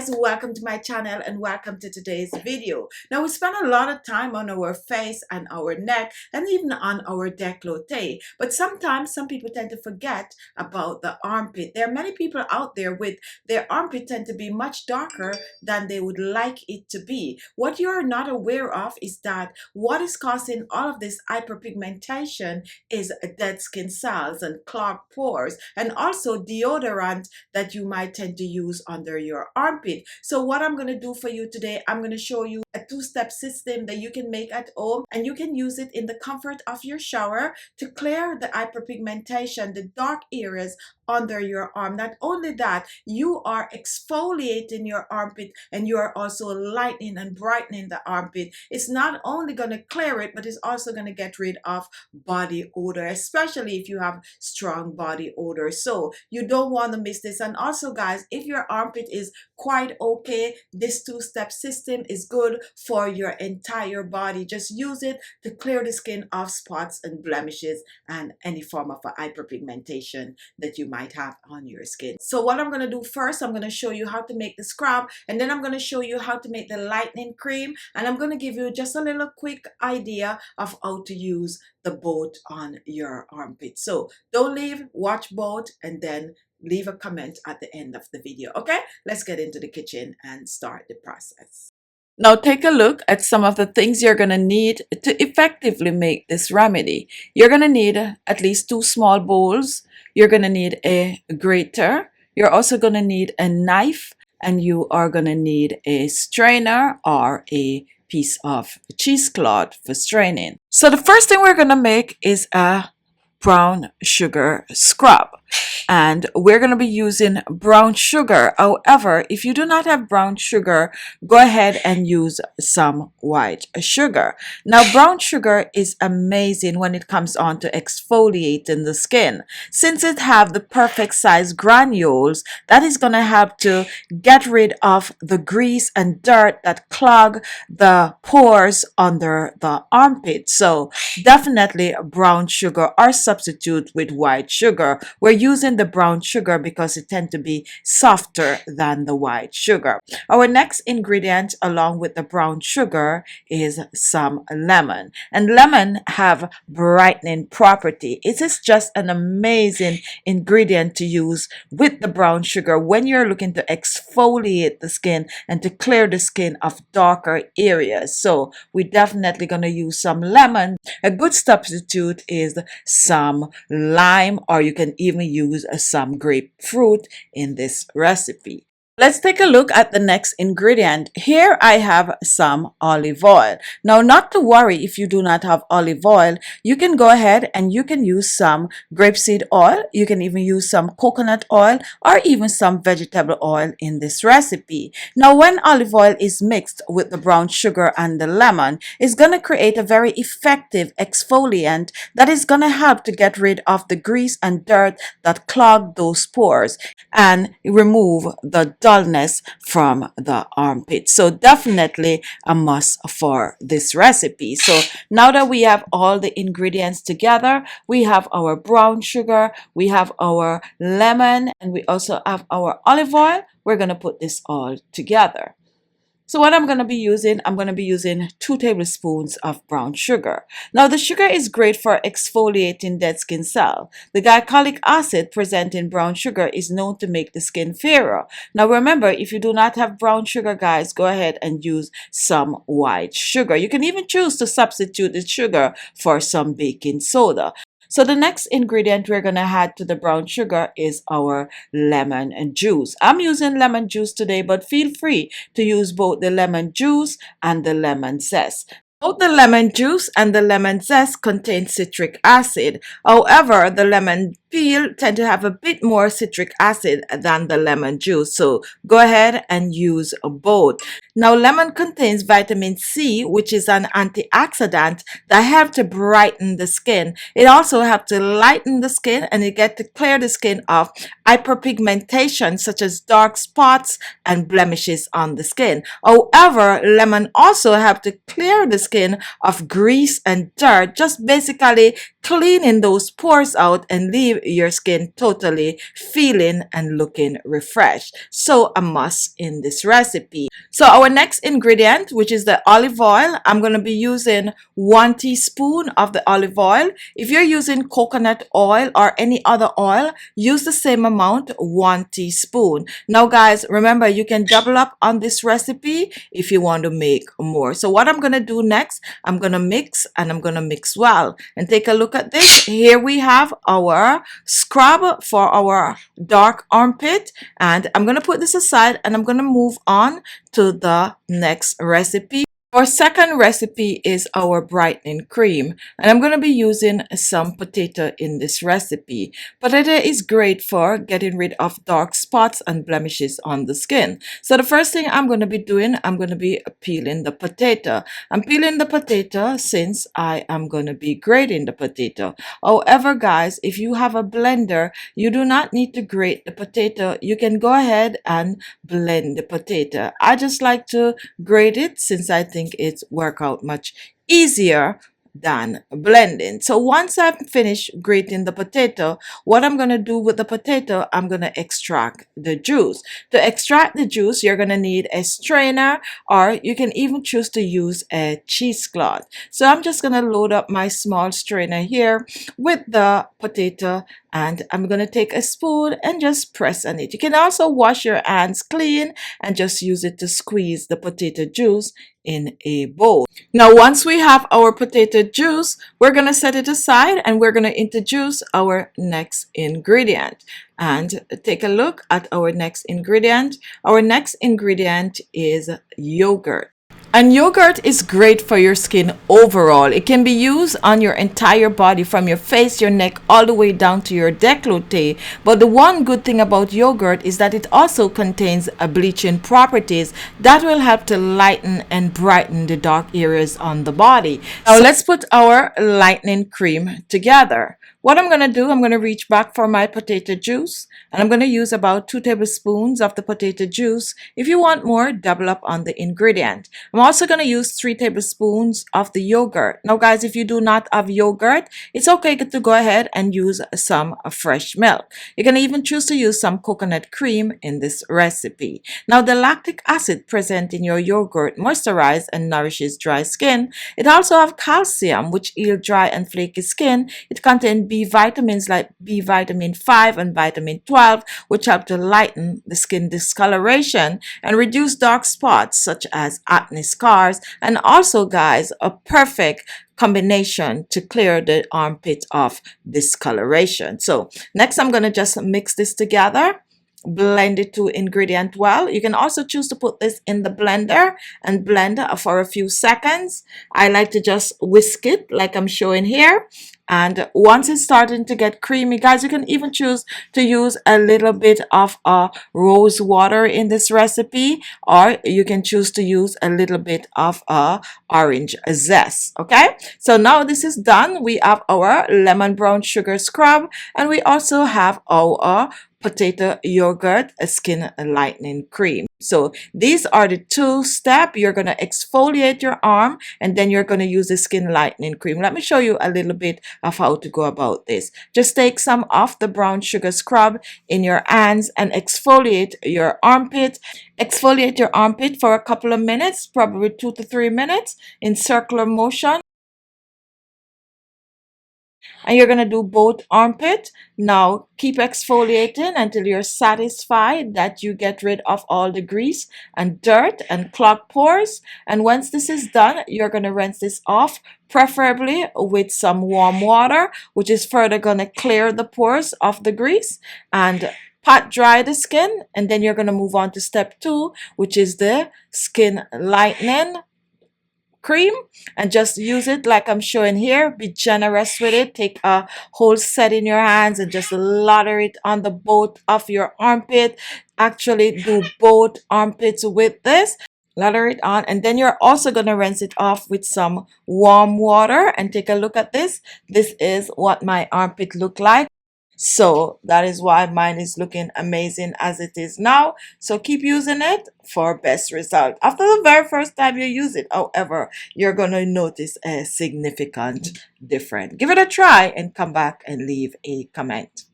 guys, welcome to my channel and welcome to today's video. Now we spend a lot of time on our face and our neck and even on our décolleté, but sometimes some people tend to forget about the armpit. There are many people out there with their armpit tend to be much darker than they would like it to be. What you're not aware of is that what is causing all of this hyperpigmentation is dead skin cells and clogged pores, and also deodorant that you might tend to use under your armpit. So what I'm going to do for you today, I'm going to show you a two-step system that you can make at home, and you can use it in the comfort of your shower to clear the hyperpigmentation, the dark areas under your arm. Not only that, you are exfoliating your armpit and you are also lightening and brightening the armpit. It's not only going to clear it, but it's also going to get rid of body odor, especially if you have strong body odor. So you don't want to miss this. And also guys, if your armpit is quite okay, this two-step system is good for your entire body. Just use it to clear the skin of spots and blemishes and any form of hyperpigmentation that you might have on your skin. So what I'm going to do first, I'm going to show you how to make the scrub, and then I'm going to show you how to make the lightening cream, and I'm going to give you just a little quick idea of how to use the both on your armpit. So don't leave, watch both, and then leave a comment at the end of the video. Okay, let's get into the kitchen and start the process. Now take a look at some of the things you're going to need to effectively make this remedy. You're going to need at least 2 small bowls. You're going to need a grater. You're also going to need a knife, and you are going to need a strainer or a piece of cheesecloth for straining. So the first thing we're going to make is a brown sugar scrub, and we're going to be using brown sugar. However, if you do not have brown sugar, go ahead and use some white sugar. Now brown sugar is amazing when it comes on to exfoliating the skin, since it have the perfect size granules that is going to help to get rid of the grease and dirt that clog the pores under the armpit. So definitely brown sugar or substitute with white sugar. We're using the brown sugar because it tends to be softer than the white sugar. Our next ingredient along with the brown sugar is some lemon, and lemon have brightening property. It is just an amazing ingredient to use with the brown sugar when you're looking to exfoliate the skin and to clear the skin of darker areas. So we're definitely going to use some lemon. A good substitute is some lime, or you can even use some grapefruit in this recipe. Let's take a look at the next ingredient. Here I have some olive oil. Now, not to worry if you do not have olive oil. You can go ahead and you can use some grapeseed oil. You can even use some coconut oil or even some vegetable oil in this recipe. Now, when olive oil is mixed with the brown sugar and the lemon, it's going to create a very effective exfoliant that is going to help to get rid of the grease and dirt that clog those pores and remove the dullness from the armpit. So definitely a must for this recipe. So now that we have all the ingredients together, we have our brown sugar, we have our lemon, and we also have our olive oil. We're going to put this all together. So what I'm going to be using, I'm going to be using 2 tablespoons of brown sugar. Now the sugar is great for exfoliating dead skin cells. The glycolic acid present in brown sugar is known to make the skin fairer. Now remember, if you do not have brown sugar, guys, go ahead and use some white sugar. You can even choose to substitute the sugar for some baking soda. So the next ingredient we're going to add to the brown sugar is our lemon juice. I'm using lemon juice today, but feel free to use both the lemon juice and the lemon zest. Both the lemon juice and the lemon zest contain citric acid. However, the lemon peel tend to have a bit more citric acid than the lemon juice. So go ahead and use both. Now, lemon contains vitamin C, which is an antioxidant that helps to brighten the skin. It also helps to lighten the skin, and it gets to clear the skin of hyperpigmentation such as dark spots and blemishes on the skin. However, lemon also helps to clear the skin of grease and dirt, just basically cleaning those pores out and leave your skin totally feeling and looking refreshed. So a must in this recipe. So our next ingredient, which is the olive oil, I'm going to be using 1 teaspoon of the olive oil. If you're using coconut oil or any other oil, use the same amount, 1 teaspoon. Now guys, remember you can double up on this recipe if you want to make more. So what I'm going to do next, I'm going to mix, and I'm going to mix well. And take a look at this. Here we have our scrub for our dark armpit, and I'm going to put this aside, and I'm going to move on to the next recipe. Our second recipe is our brightening cream, and I'm going to be using some potato in this recipe. Potato is great for getting rid of dark spots and blemishes on the skin. So the first thing I'm going to be doing, I'm going to be peeling the potato. I'm peeling the potato since I am going to be grating the potato. However, guys, if you have a blender, you do not need to grate the potato. You can go ahead and blend the potato. I just like to grate it since I think it's work out much easier than blending. So once I've finished grating the potato, what I'm going to do with the potato, I'm going to extract the juice. To extract the juice, you're going to need a strainer, or you can even choose to use a cheesecloth. So I'm just going to load up my small strainer here with the potato, and I'm going to take a spoon and just press on it. You can also wash your hands clean and just use it to squeeze the potato juice in a bowl. Now, once we have our potato juice, we're going to set it aside, and we're going to introduce our next ingredient. And take a look at our next ingredient. Our next ingredient is yogurt. And yogurt is great for your skin overall. It can be used on your entire body, from your face, your neck, all the way down to your décolleté. But the one good thing about yogurt is that it also contains bleaching properties that will help to lighten and brighten the dark areas on the body. Now let's put our lightening cream together. What I'm going to do, I'm going to reach back for my potato juice, and I'm going to use about 2 tablespoons of the potato juice. If you want more, double up on the ingredient. I'm also going to use 3 tablespoons of the yogurt. Now guys, if you do not have yogurt, it's okay to go ahead and use some fresh milk. You can even choose to use some coconut cream in this recipe. Now the lactic acid present in your yogurt moisturizes and nourishes dry skin. It also has calcium, which heals dry and flaky skin. It contains B vitamins like B vitamin 5 and vitamin 12, which help to lighten the skin discoloration and reduce dark spots such as acne scars, and also guys, a perfect combination to clear the armpit of discoloration. So next I'm going to just mix this together, blend it to ingredient well. You can also choose to put this in the blender and blend for a few seconds. I like to just whisk it like I'm showing here. And once it's starting to get creamy, guys, you can even choose to use a little bit of rose water in this recipe, or you can choose to use a little bit of orange zest. Okay, so now this is done. We have our lemon brown sugar scrub, and we also have our potato yogurt skin lightening cream. So these are the 2 steps. You're going to exfoliate your arm, and then you're going to use the skin lightening cream. Let me show you a little bit of how to go about this. Just take some of the brown sugar scrub in your hands and exfoliate your armpit. Exfoliate your armpit for a couple of minutes, probably 2 to 3 minutes in circular motion. And you're going to do both armpit. Now keep exfoliating until you're satisfied that you get rid of all the grease and dirt and clogged pores. And once this is done, you're going to rinse this off, preferably with some warm water, which is further going to clear the pores of the grease and pat dry the skin. And then you're going to move on to step 2, which is the skin lightening cream, and just use it like I'm showing here. Be generous with it. Take a whole set in your hands and just lather it on the both of your armpit. Actually do both armpits with this. lather it on, and then you're also going to rinse it off with some warm water. And take a look at this. This is what my armpit look like. So that is why mine is looking amazing as it is now. So keep using it for best result. After the very first time you use it, however, you're going to notice a significant difference. Give it a try and come back and leave a comment.